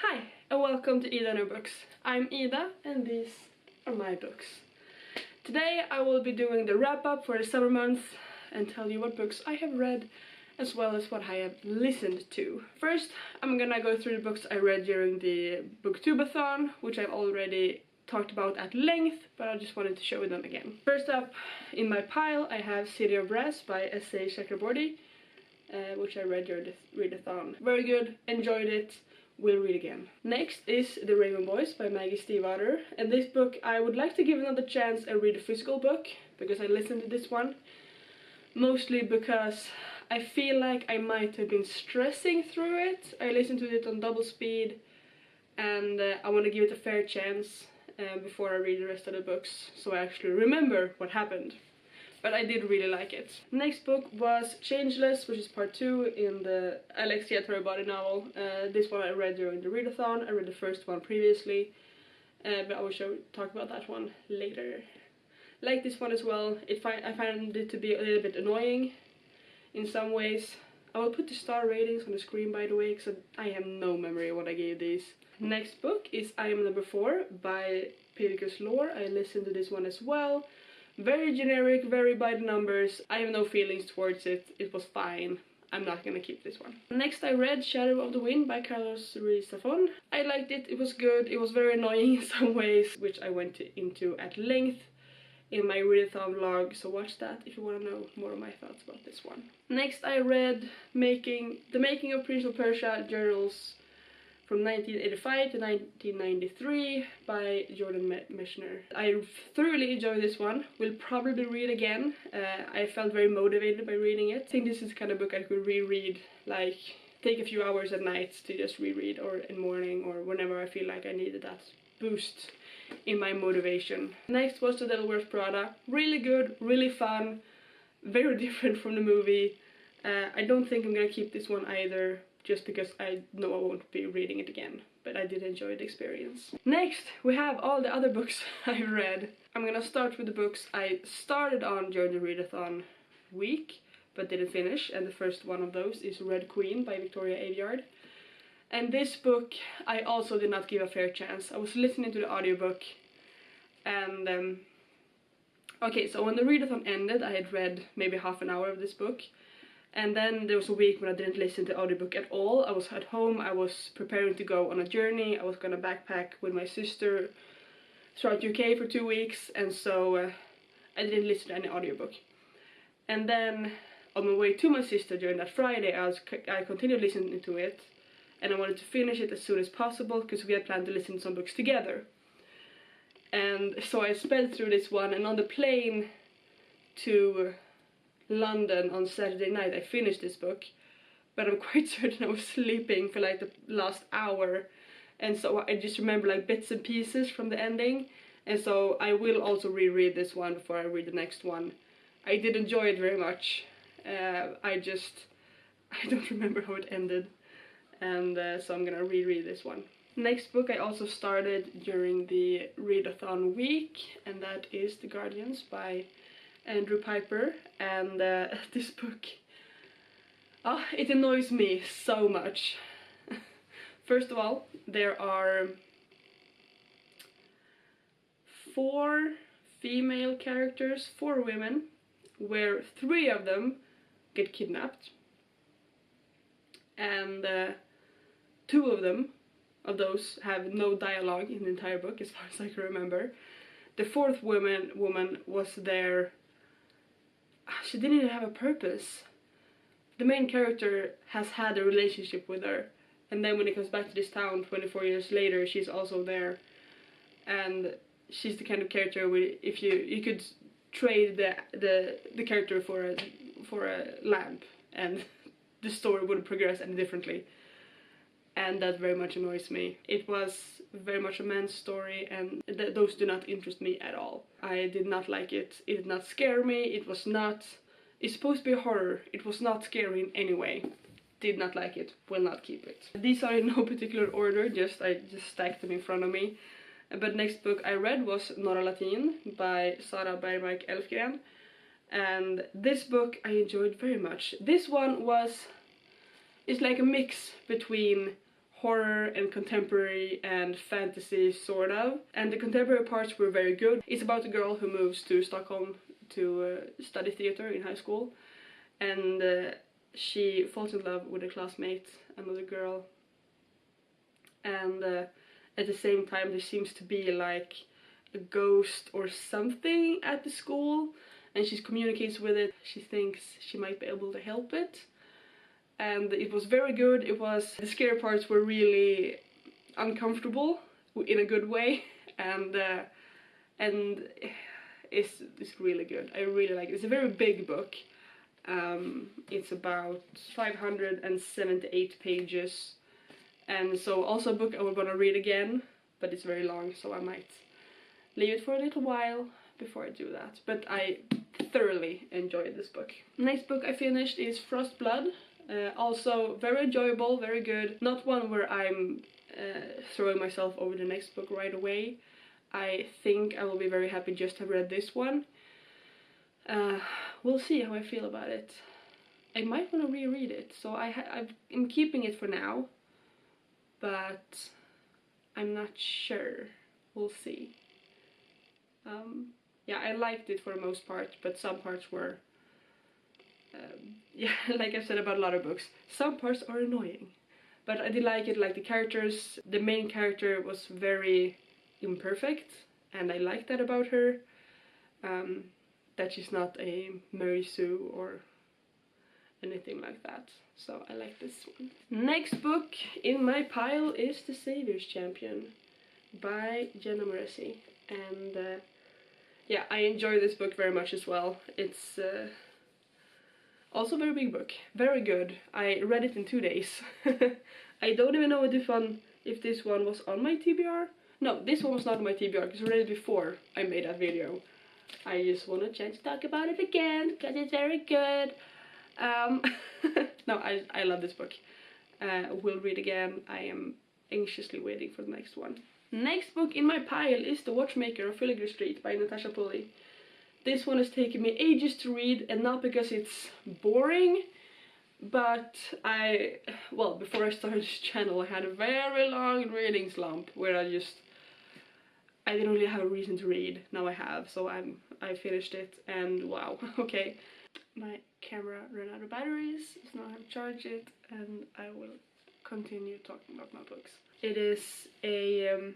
Hi and welcome to Ida No Books. I'm Ida and these are my books. Today I will be doing the wrap-up for the summer months and tell you what books I have read as well as what I have listened to. First I'm gonna go through the books I read during the Booktubeathon, which I've already talked about at length, but I just wanted to show them again. First up in my pile I have City of Brass by S.A. Chakraborty, which I read during the readathon. Very good, enjoyed it. Will read again. Next is The Raven Boys by Maggie Stiefvater, and this book I would like to give another chance and read a physical book, because I listened to this one mostly because I feel like I might have been stressing through it. I listened to it on double speed and I want to give it a fair chance before I read the rest of the books, so I actually remember what happened. But I did really like it. Next book was Changeless, which is part 2 in the Alexia Torabody novel. This one I read during the readathon. I read the first one previously, but I will talk about that one later. Like this one as well. I found it to be a little bit annoying in some ways. I will put the star ratings on the screen, by the way, because I have no memory of what I gave these. Next book is I Am Number 4 by Pyrrhus Lore. I listened to this one as well. Very generic, very by the numbers. I have no feelings towards it. It was fine. I'm not gonna keep this one. Next I read Shadow of the Wind by Carlos Ruiz Zafón. I liked it. It was good. It was very annoying in some ways, which I went into at length in my readathon vlog, so watch that if you want to know more of my thoughts about this one. Next I read The Making of Prince of Persia Journals from 1985 to 1993 by Jordan Mechner. I thoroughly enjoyed this one. Will probably read again. I felt very motivated by reading it. I think this is the kind of book I could reread, like take a few hours at night to just reread, or in morning, or whenever I feel like I needed that boost in my motivation. Next was The Devil Wears Prada. Really good, really fun, very different from the movie. I don't think I'm gonna keep this one either, just because I know I won't be reading it again, but I did enjoy the experience. Next, we have all the other books I've read. I'm gonna start with the books I started on during the readathon week, but didn't finish, and the first one of those is Red Queen by Victoria Aveyard. And this book I also did not give a fair chance. I was listening to the audiobook, and okay, so when the readathon ended, I had read maybe half an hour of this book. And then there was a week when I didn't listen to the audiobook at all. I was at home, I was preparing to go on a journey. I was gonna backpack with my sister throughout UK for 2 weeks, and so I didn't listen to any audiobook. And then on my way to my sister during that Friday, I continued listening to it, and I wanted to finish it as soon as possible because we had planned to listen to some books together. And so I sped through this one, and on the plane to London on Saturday night I finished this book, but I'm quite certain I was sleeping for like the last hour, and so I just remember like bits and pieces from the ending, and so I will also reread this one before I read the next one. I did enjoy it very much. I don't remember how it ended, and so I'm gonna reread this one. Next book I also started during the readathon week, and that is The Guardians by Andrew Piper, and this book, it annoys me so much. First of all, there are 4 female characters, 4 women, where 3 of them get kidnapped, and 2 of those have no dialogue in the entire book as far as I can remember. The 4th woman was there. She didn't even have a purpose. The main character has had a relationship with her, and then when he comes back to this town 24 years later, she's also there. And she's the kind of character where if you could trade the character for a lamp, and the story wouldn't progress any differently. And that very much annoys me. It was very much a man's story, and those do not interest me at all. I did not like it. It did not scare me. It's supposed to be a horror. It was not scary in any way. Did not like it. Will not keep it. These are in no particular order, I just stacked them in front of me. But next book I read was Norra Latin by Sara Bergmark Elfgren. And this book I enjoyed very much. This one is like a mix between horror and contemporary and fantasy, sort of. And the contemporary parts were very good. It's about a girl who moves to Stockholm to study theater in high school, and she falls in love with a classmate, another girl, and at the same time there seems to be like a ghost or something at the school, and she communicates with it. She thinks she might be able to help it, and it was very good. The scary parts were really uncomfortable in a good way, and it's really good. I really like it. It's a very big book. It's about 578 pages, and so also a book I was gonna read again, but it's very long, so I might leave it for a little while before I do that. But I thoroughly enjoyed this book. Next book I finished is Frostblood. Also very enjoyable, very good. Not one where I'm throwing myself over the next book right away. I think I will be very happy just to have read this one. We'll see how I feel about it. I might want to reread it, so I'm keeping it for now, but I'm not sure. We'll see. Yeah, I liked it for the most part, but some parts were, yeah, like I've said about a lot of books, some parts are annoying. But I did like it, like the characters. The main character was very imperfect, and I like that about her. That she's not a Mary Sue or anything like that. So I like this one. Next book in my pile is The Savior's Champion by Jenna Moreci. And yeah, I enjoy this book very much as well. It's also a very big book. Very good. I read it in 2 days. I don't even know if this one was on my TBR. No, this one was not on my TBR because I read it before I made that video. I just want a chance to talk about it again because it's very good. No, I love this book. Will read again. I am anxiously waiting for the next one. Next book in my pile is The Watchmaker of Filigree Street by Natasha Pulley. This one has taken me ages to read, and not because it's boring, but well, before I started this channel I had a very long reading slump where I didn't really have a reason to read. Now I have, so I finished it, and wow, okay. My camera ran out of batteries, so now I have to charge it, and I will continue talking about my books. It is a,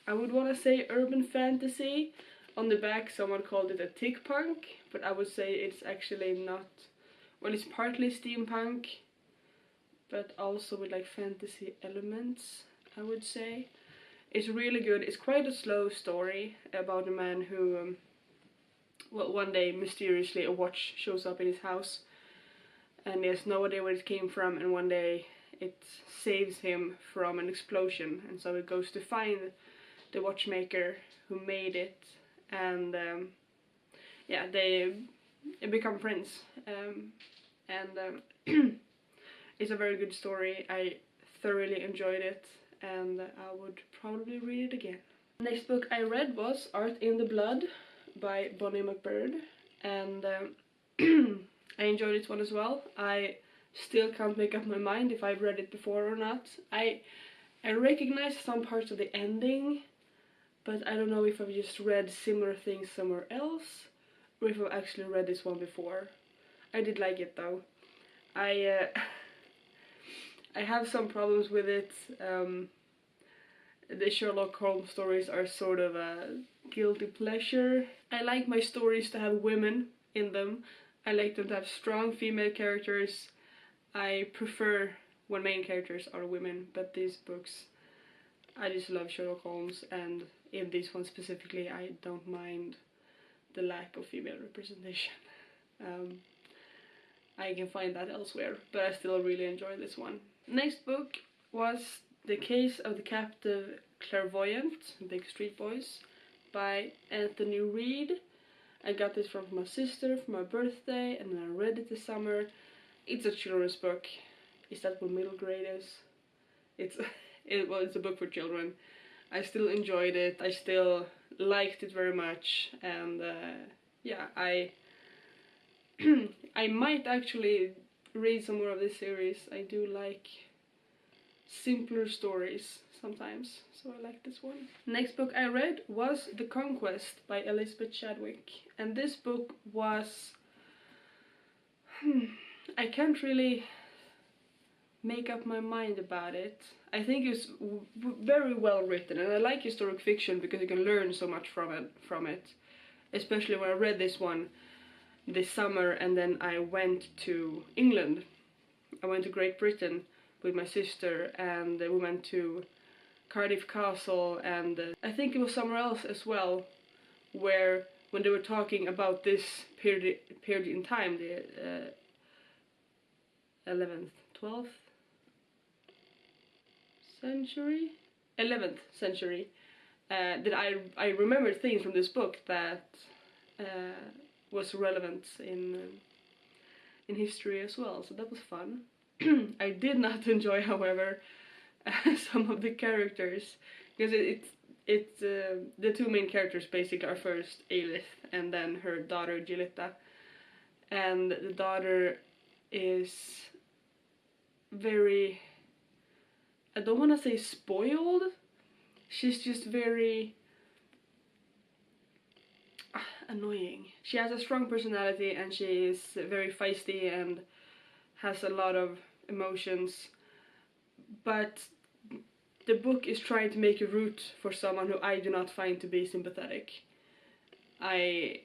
I would want to say urban fantasy. On the back someone called it a tick punk, but I would say it's actually not, well, it's partly steampunk, but also with like fantasy elements, I would say. It's really good. It's quite a slow story about a man who, well, one day mysteriously a watch shows up in his house and he has no idea where it came from, and one day it saves him from an explosion, and so he goes to find the watchmaker who made it, and yeah, they become friends, and it's a very good story. I thoroughly enjoyed it, and I would probably read it again. Next book I read was Art in the Blood by Bonnie McBird, and I enjoyed this one as well. I still can't make up my mind if I've read it before or not. I recognize some parts of the ending, but I don't know if I've just read similar things somewhere else, or if I've actually read this one before. I did like it though. I have some problems with it. The Sherlock Holmes stories are sort of a guilty pleasure. I like my stories to have women in them. I like them to have strong female characters. I prefer when main characters are women, but these books, I just love Sherlock Holmes, and in this one specifically I don't mind the lack of female representation. I can find that elsewhere, but I still really enjoy this one. Next book was The Case of the Captive Clairvoyant, Big Street Boys, by Anthony Reed. I got this from my sister for my birthday, and then I read it this summer. It's a children's book. Is that what middle grade is? Well, it's a book for children. I still enjoyed it. I still liked it very much, and yeah, I might actually read some more of this series. I do like simpler stories sometimes, so I like this one. Next book I read was The Conquest by Elizabeth Chadwick, and this book was I can't really make up my mind about it. I think it's very well written, and I like historic fiction because you can learn so much from it. Especially when I read this one this summer, and then I went to England. I went to Great Britain with my sister, and we went to Cardiff Castle, and I think it was somewhere else as well, where when they were talking about this period in time, the 11th, 12th century, 11th century, that I remembered things from this book that was relevant in history as well, so that was fun. I did not enjoy, however, some of the characters, because the two main characters basically are first Aelith and then her daughter Gilita, and the daughter is very, I don't want to say spoiled, she's just very annoying. She has a strong personality and she is very feisty and has a lot of emotions, but the book is trying to make you root for someone who I do not find to be sympathetic. I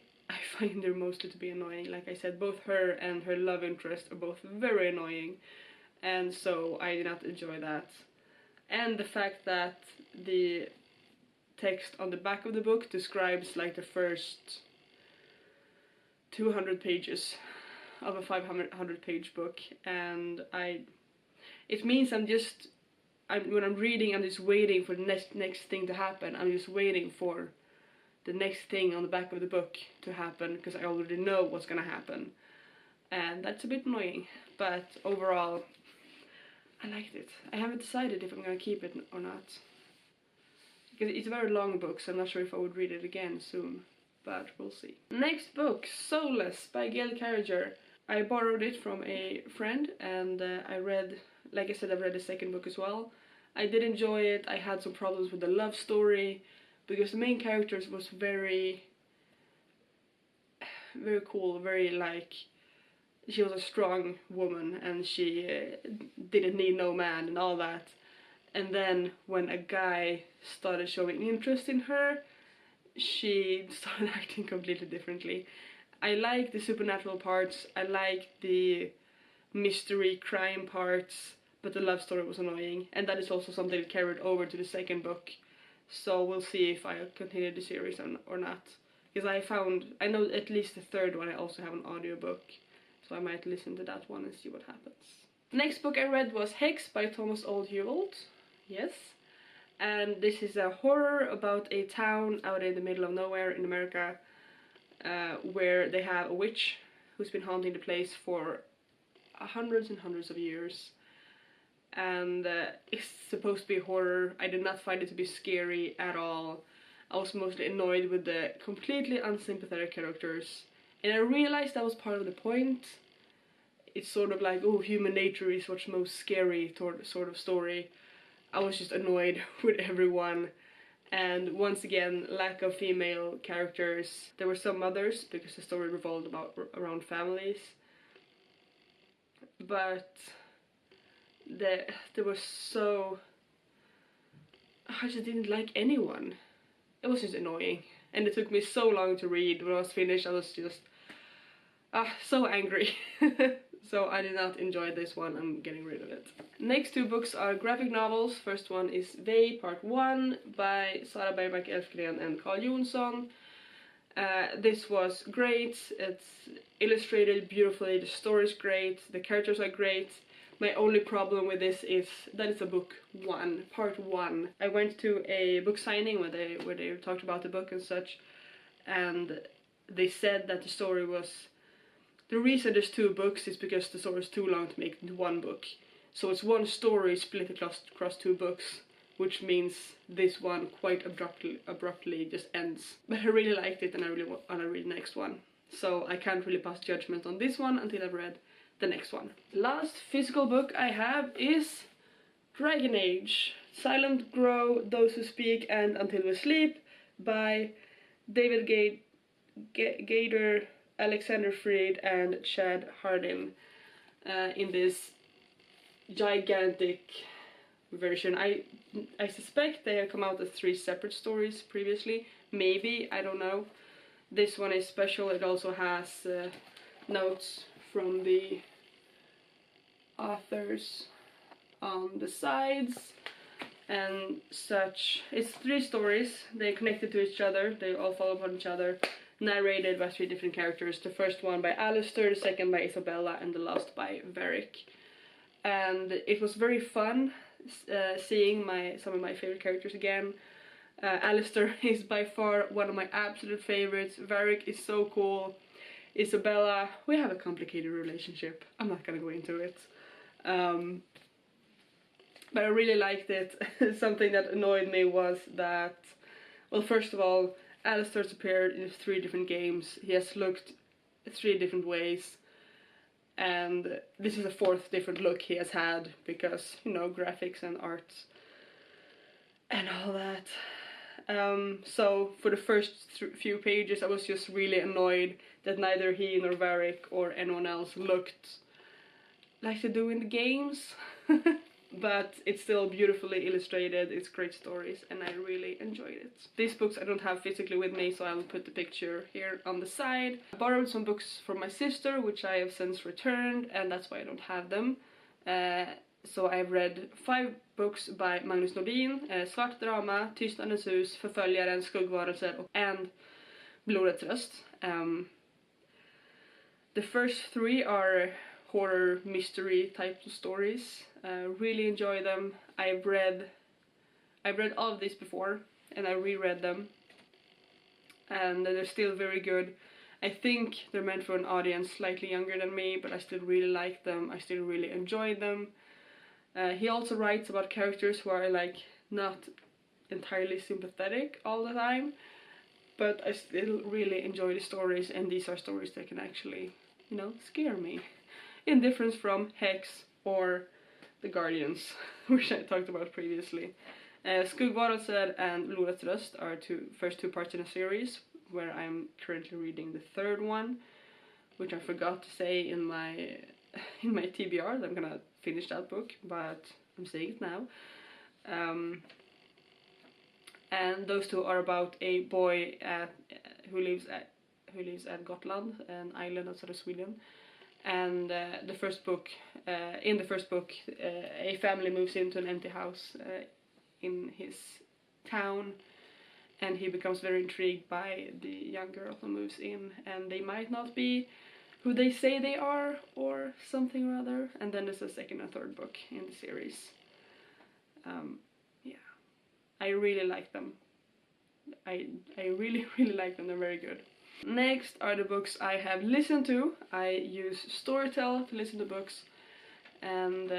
find her mostly to be annoying. Like I said, both her and her love interest are both very annoying, and so I did not enjoy that. And the fact that the text on the back of the book describes like the first 200 pages of a 500 page book, and it means when I'm reading, I'm just waiting for the next thing to happen. I'm just waiting for the next thing on the back of the book to happen, because I already know what's gonna happen, and that's a bit annoying. But overall, I liked it. I haven't decided if I'm gonna keep it or not, because it's a very long book, so I'm not sure if I would read it again soon, but we'll see. Next book, Soulless by Gail Carriger. I borrowed it from a friend, and I read, like I said, I've read the second book as well. I did enjoy it. I had some problems with the love story, because the main character was very cool, very like, she was a strong woman and she didn't need no man and all that. And then when a guy started showing interest in her, she started acting completely differently. I like the supernatural parts, I like the mystery crime parts, but the love story was annoying, and that is also something that carried over to the second book. So we'll see if I continue the series or not. Because I know at least the third one I also have an audiobook, so I might listen to that one and see what happens. Next book I read was Hex by Thomas Oldhewald. Yes. And this is a horror about a town out in the middle of nowhere in America, where they have a witch who's been haunting the place for hundreds and hundreds of years. And it's supposed to be horror. I did not find it to be scary at all. I was mostly annoyed with the completely unsympathetic characters, and I realized that was part of the point. It's sort of like, oh, human nature is what's most scary sort of story. I was just annoyed with everyone, and once again, lack of female characters. There were some mothers because the story revolved around families, but there was so, I just didn't like anyone. It was just annoying, and it took me so long to read. When I was finished, I was just so angry. So I did not enjoy this one. I'm getting rid of it. Next two books are graphic novels. First one is They Part 1 by Sara Bergmark Elfgren and Carl Jonsson. This was great. It's illustrated beautifully, the story's great, the characters are great. My only problem with this is that it's a book 1, part 1. I went to a book signing where they talked about the book and such, and they said that the story was, the reason there's 2 books is because the story is too long to make it into 1 book. So it's one story split across 2 books, which means this one quite abruptly just ends. But I really liked it, and I really want to read the next one. So I can't really pass judgment on this one until I've read the next one. Last physical book I have is Dragon Age, Silent Grow, Those Who Speak and Until We Sleep by David Gator, Alexander Freed and Chad Hardin in this gigantic version. I suspect they have come out as 3 separate stories previously, maybe, I don't know. This one is special. It also has notes from the authors on the sides and such. It's 3 stories, they're connected to each other, they all follow upon each other, narrated by 3 different characters. The first one by Alistair, the second by Isabella, and the last by Varric. And it was very fun seeing some of my favorite characters again. Alistair is by far one of my absolute favorites. Varric is so cool. Isabella, we have a complicated relationship. I'm not gonna go into it. But I really liked it. Something that annoyed me was that, well, first of all, Alistair's appeared in 3 different games. He has looked 3 different ways. And this is a 4th different look he has had because, you know, graphics and art and all that. So for the first few pages I was just really annoyed that neither he nor Varric or anyone else looked like they do in the games. But it's still beautifully illustrated, it's great stories, and I really enjoyed it. These books I don't have physically with me, so I will put the picture here on the side. I borrowed some books from my sister, which I have since returned, and that's why I don't have them. So I've read 5 books by Magnus Nordin, Svart drama, Tystnadens hus, Förföljaren, Skuggvarelser and Blodets röst. The first 3 are horror mystery types of stories. Really enjoy them. I've read all of these before and I reread them and they're still very good. I think they're meant for an audience slightly younger than me, but I still really like them. I still really enjoy them. He also writes about characters who are like not entirely sympathetic all the time, but I still really enjoy the stories, and these are stories that can actually, you know, scare me. In difference from Hex or The Guardians, which I talked about previously. Skuggvarelser and Blodets röst are first two parts in a series, where I'm currently reading the 3rd one, which I forgot to say in my TBR that I'm gonna finish that book, but I'm saying it now. And those 2 are about a boy who lives at Gotland, an island outside of Sweden. And in the first book, a family moves into an empty house in his town, and he becomes very intrigued by the young girl who moves in, and they might not be who they say they are, or something or other. And then there's a 2nd and 3rd book in the series. Yeah, I really like them. I really like them, they're very good. Next are the books I have listened to. I use Storytel to listen to books, and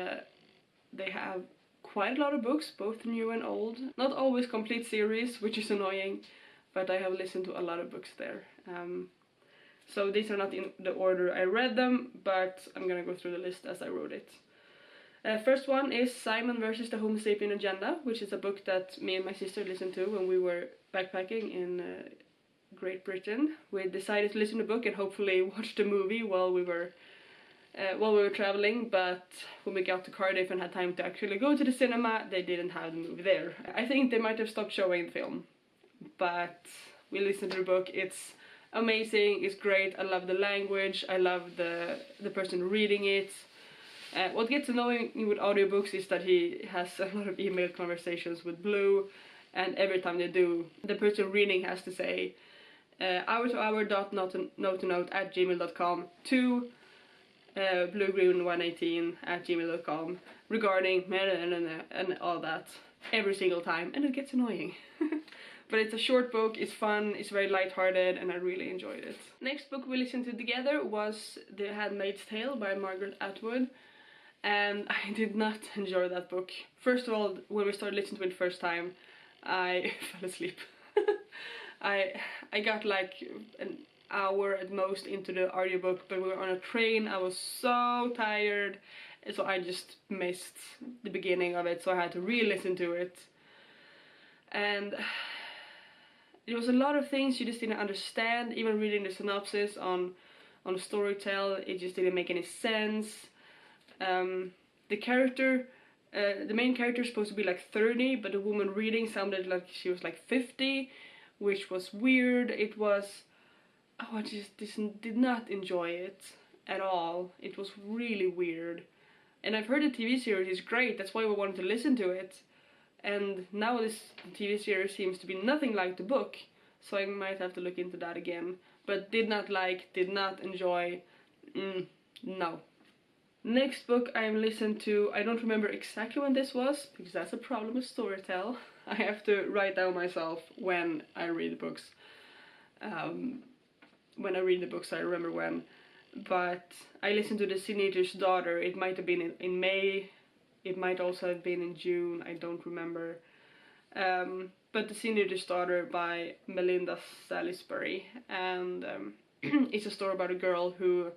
they have quite a lot of books, both new and old. Not always complete series, which is annoying, but I have listened to a lot of books there. So these are not in the order I read them, but I'm gonna go through the list as I wrote it. First one is Simon versus the Homo Sapien Agenda, which is a book that me and my sister listened to when we were backpacking in Great Britain. We decided to listen to the book and hopefully watch the movie while we were traveling, but when we got to Cardiff and had time to actually go to the cinema, they didn't have the movie there. I think they might have stopped showing the film, but we listened to the book. It's amazing, it's great, I love the language, I love the person reading it. What gets annoying with audiobooks is that he has a lot of email conversations with Blue, and every time they do, the person reading has to say hour-to-hour.note-to-note@gmail.com to bluegreen118@gmail.com regarding and all that every single time, and it gets annoying. But it's a short book, it's fun, it's very light-hearted, and I really enjoyed it. Next book we listened to together was The Handmaid's Tale by Margaret Atwood, and I did not enjoy that book. First of all, when we started listening to it the first time, I fell asleep. I got like an hour at most into the audiobook, but we were on a train, I was so tired, so I just missed the beginning of it, so I had to re-listen to it. And there was a lot of things you just didn't understand. Even reading the synopsis on Storytel, it just didn't make any sense. The character, the main character is supposed to be like 30, but the woman reading sounded like she was like 50, which was weird. It was, oh, I just did not enjoy it at all. It was really weird. And I've heard the TV series is great, that's why we wanted to listen to it. And now this TV series seems to be nothing like the book, so I might have to look into that again. But did not like, did not enjoy, no. Next book I listened to, I don't remember exactly when this was, because that's a problem with Storytel. I have to write down myself when I read the books. When I read the books I remember when. But I listened to The Sin Eater's Daughter. It might have been in May. It might also have been in June, I don't remember. But The Sin Eater's Daughter by Melinda Salisbury. And it's a story about a girl who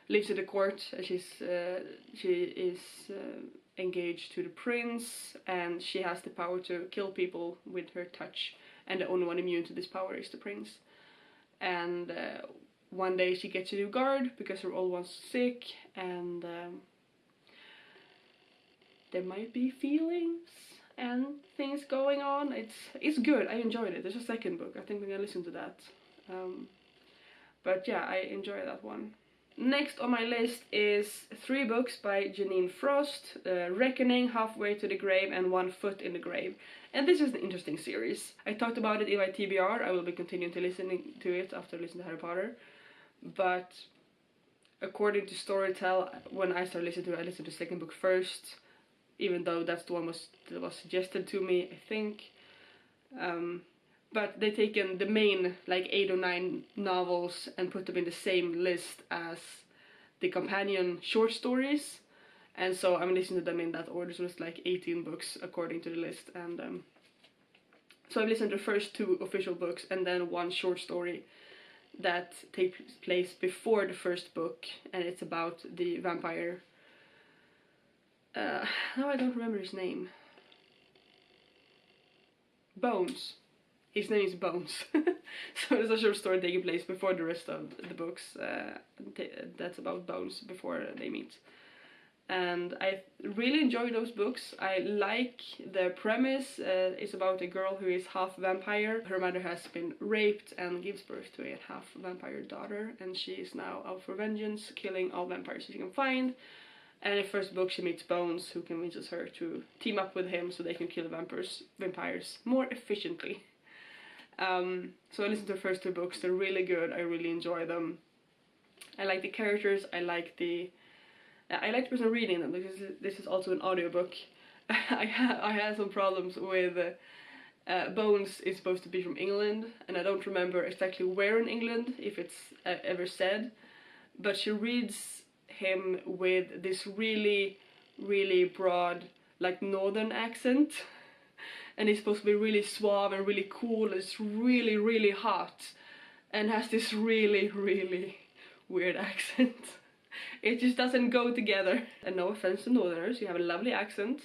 lives at the court. She is engaged to the prince, and she has the power to kill people with her touch. And the only one immune to this power is the prince. And one day she gets a new guard because her old one's sick, and there might be feelings and things going on. It's good. I enjoyed it. There's a second book. I think we're gonna listen to that. But yeah, I enjoy that one. Next on my list is 3 books by Jeanine Frost, Reckoning, Halfway to the Grave, and One Foot in the Grave. And this is an interesting series. I talked about it in my TBR. I will be continuing to listening to it after listening to Harry Potter. But according to Storytel, when I started listening to it, I listened to the second book first, even though that's the one that was suggested to me, I think. But they've taken the main like 8 or 9 novels and put them in the same list as the companion short stories, and so I'm listening to them in that order. So it's like 18 books according to the list, and so I've listened to the first 2 official books and then 1 short story that takes place before the first book, and it's about the vampire. Now I don't remember his name. Bones. His name is Bones. So it's a short story taking place before the rest of the books. That's about Bones before they meet. And I really enjoy those books. I like the premise. It's about a girl who is half vampire. Her mother has been raped and gives birth to a half vampire daughter, and she is now out for vengeance, killing all vampires she can find. And in the first book she meets Bones, who convinces her to team up with him so they can kill vampires more efficiently. So I listened to the first 2 books. They're really good. I really enjoy them. I like the characters. I like the person reading them, because this is also an audiobook. I had some problems with Bones is supposed to be from England, and I don't remember exactly where in England, if it's ever said, but she reads him with this really, really broad, like northern accent. And he's supposed to be really suave and really cool. It's really, really hot, and has this really, really weird accent. It just doesn't go together. And no offense to Northerners, you have a lovely accent,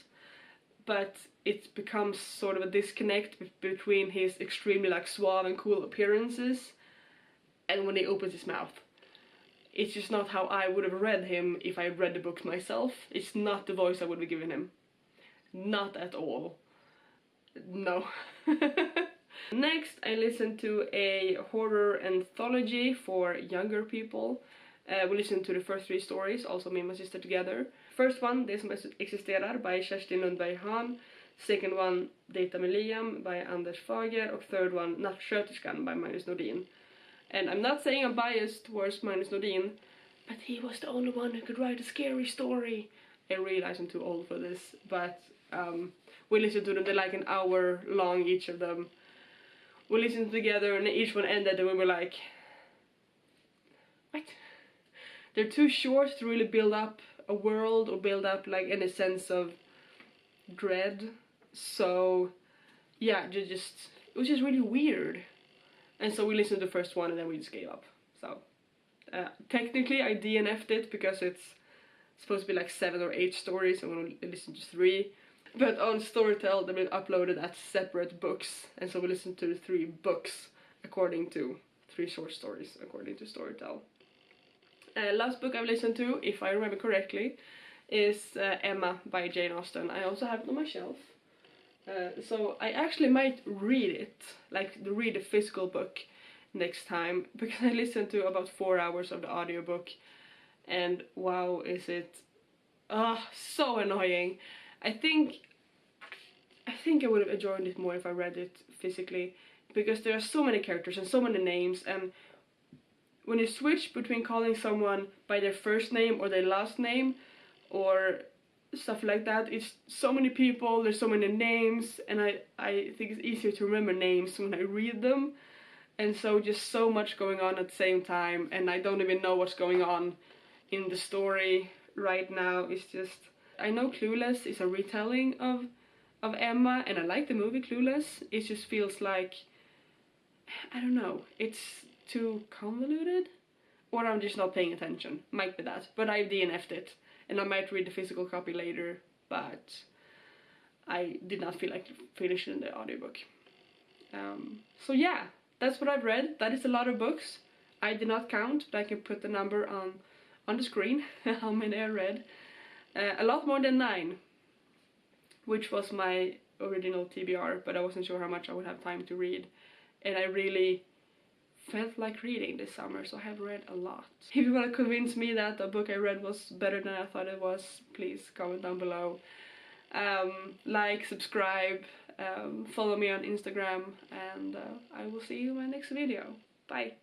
but it becomes sort of a disconnect between his extremely like suave and cool appearances and when he opens his mouth. It's just not how I would have read him if I had read the books myself. It's not the voice I would have given him. Not at all. No. Next, I listened to a horror anthology for younger people. We listened to the first 3 stories, also me and my sister together. First one, Det som existerar by Kerstin Lundberg Hahn. Second one, Dejta med Liam by Anders Fager. Och third one, Nattsköterskan by Magnus Nordin. And I'm not saying I'm biased towards Magnus Nordin, but he was the only one who could write a scary story. I realize I'm too old for this, but we listened to them. They're like an hour long, each of them. We listened together, and each one ended, and we were like, what? They're too short to really build up a world or build up like any sense of dread. So yeah, it was just really weird. And so we listened to the first one and then we just gave up. So technically I DNF'd it because it's supposed to be like 7 or 8 stories. I'm gonna listen to 3. But on Storytel, they've been uploaded as separate books, and so we listen to the 3 books according to 3 short stories according to Storytel. Last book I've listened to, if I remember correctly, is Emma by Jane Austen. I also have it on my shelf. So I actually might read it, like read the physical book next time, because I listened to about 4 hours of the audiobook, and wow, is it so annoying. I think I would have enjoyed it more if I read it physically, because there are so many characters and so many names, and when you switch between calling someone by their first name or their last name or stuff like that, it's so many people, there's so many names, and I think it's easier to remember names when I read them, and so just so much going on at the same time, and I don't even know what's going on in the story right now. It's just, I know Clueless is a retelling of Emma, and I like the movie Clueless. It just feels like, I don't know, it's too convoluted, or I'm just not paying attention. Might be that, but I DNF'd it, and I might read the physical copy later, but I did not feel like finishing the audiobook. So yeah, that's what I've read. That is a lot of books. I did not count, but I can put the number on the screen, how many I read. A lot more than 9, which was my original TBR, but I wasn't sure how much I would have time to read, and I really felt like reading this summer, so I have read a lot. If you want to convince me that the book I read was better than I thought it was, please comment down below. Like, subscribe, follow me on Instagram, and I will see you in my next video. Bye!